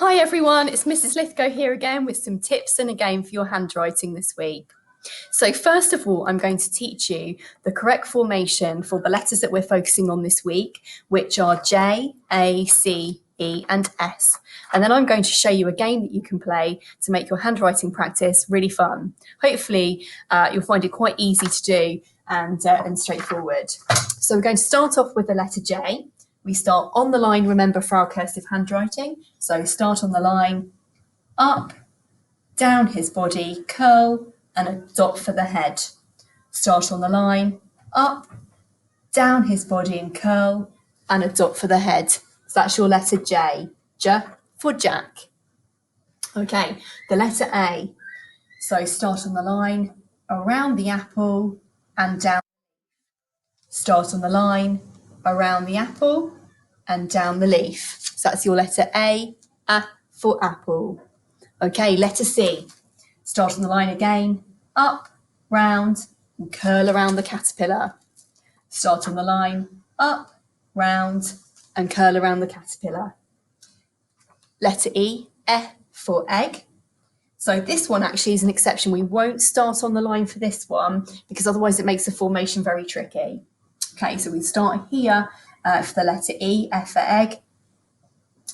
Hi everyone, it's Mrs. Lithgow here again with some tips and a game for your handwriting this week. So first of all, I'm going to teach you the correct formation for the letters that we're focusing on this week, which are J, A, C, E and S. And then I'm going to show you a game that you can play to make your handwriting practice really fun. Hopefully you'll find it quite easy to do and straightforward. So we're going to start off with the letter J. We start on the line, remember, for our cursive handwriting. So start on the line, up, down his body, curl, and a dot for the head. Start on the line, up, down his body and curl, and a dot for the head. So that's your letter J. J for Jack. Okay, the letter A. So start on the line, around the apple, and down. Start on the line, around the apple, and down the leaf. So that's your letter A for apple. Okay, letter C. Start on the line again, up, round, and curl around the caterpillar. Start on the line, up, round, and curl around the caterpillar. Letter E for egg. So this one actually is an exception. We won't start on the line for this one because otherwise it makes the formation very tricky. Okay, so we start here for the letter E, F for egg.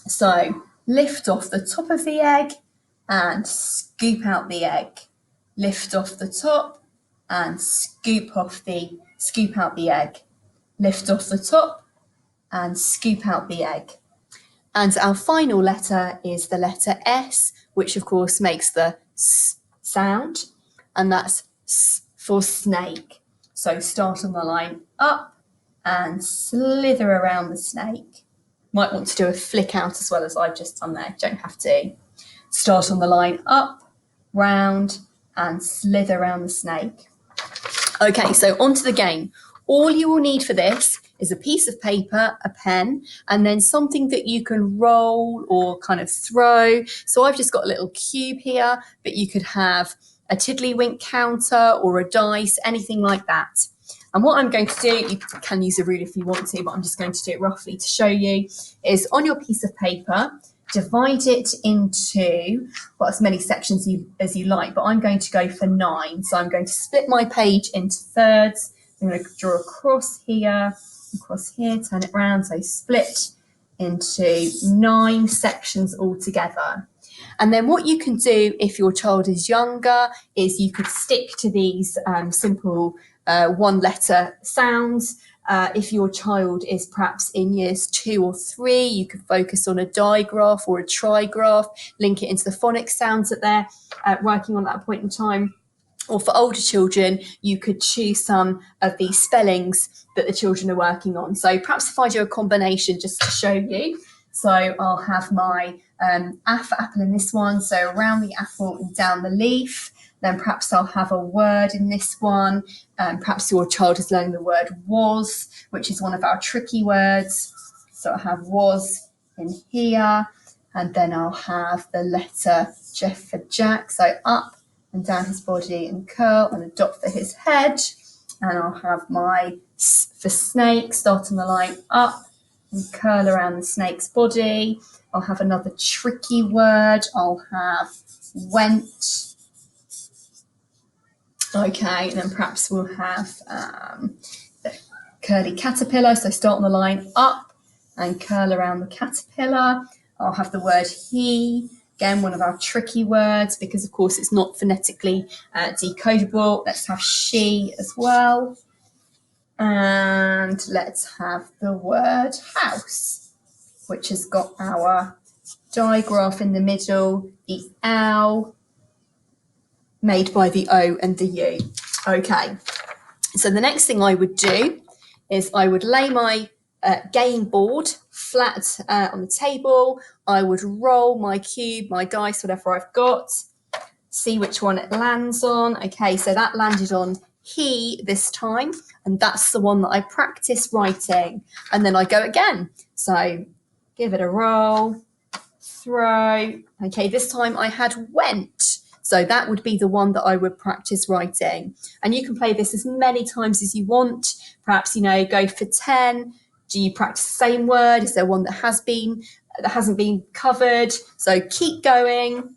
So lift off the top of the egg and scoop out the egg. Lift off the top and scoop out the egg. Lift off the top and scoop out the egg. And our final letter is the letter S, which of course makes the S sound, and that's S for snake. So start on the line up and slither around the snake. Might want to do a flick out as well as I've just done there, don't have to. Start on the line up, round, and slither around the snake. Okay, so onto the game. All you will need for this is a piece of paper, a pen, and then something that you can roll or kind of throw. So I've just got a little cube here, but you could have a tiddlywink counter or a dice, anything like that. And what I'm going to do, you can use a ruler if you want to, but I'm just going to do it roughly to show you, is on your piece of paper, divide it into, well, as many sections as you like, but I'm going to go for 9. So I'm going to split my page into thirds. I'm going to draw across here, turn it around, so split into 9 sections altogether. And then what you can do if your child is younger is you could stick to these simple one-letter sounds. If your child is perhaps in years 2 or 3, you could focus on a digraph or a trigraph, link it into the phonics sounds that they're working on at that point in time. Or for older children, you could choose some of the spellings that the children are working on. So perhaps if I do a combination just to show you. So I'll have my A for apple in this one, so around the apple and down the leaf. Then perhaps I'll have a word in this one. Perhaps your child is learning the word was, which is one of our tricky words. So I'll have was in here. And then I'll have the letter J for Jack, so up and down his body and curl, and a dot for his head. And I'll have my S for snake, start on the line up and curl around the snake's body. I'll have another tricky word. I'll have went. Okay, and then perhaps we'll have the curly caterpillar. So start on the line up and curl around the caterpillar. I'll have the word he. Again, one of our tricky words because, of course, it's not phonetically decodable. Let's have she as well. And let's have the word house, which has got our digraph in the middle, the owl, made by the O and the U. Okay, so the next thing I would do is I would lay my game board flat on the table. I would roll my cube, my dice, whatever I've got, see which one it lands on. Okay, so that landed on he this time, and that's the one that I practice writing. And then I go again. So give it a roll, throw. Okay, this time I had went. So that would be the one that I would practice writing. And you can play this as many times as you want. Perhaps, go for 10. Do you practice the same word? Is there one that has been that hasn't been covered. So keep going.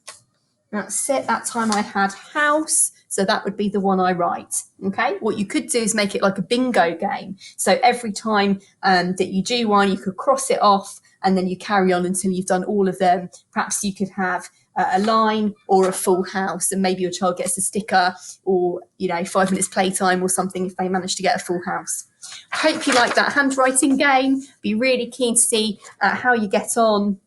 That's it. That time I had house. So that would be the one I write. Okay. What you could do is make it like a bingo game. So every time that you do one, you could cross it off and then you carry on until you've done all of them. Perhaps you could have a line or a full house, and maybe your child gets a sticker or, 5 minutes playtime or something if they manage to get a full house. I hope you like that handwriting game. Be really keen to see how you get on.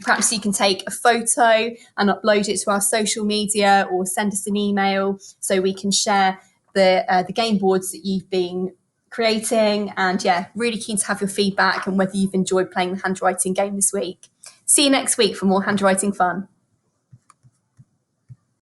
Perhaps you can take a photo and upload it to our social media or send us an email so we can share the game boards that you've been creating. And yeah, really keen to have your feedback and whether you've enjoyed playing the handwriting game this week. See you next week for more handwriting fun.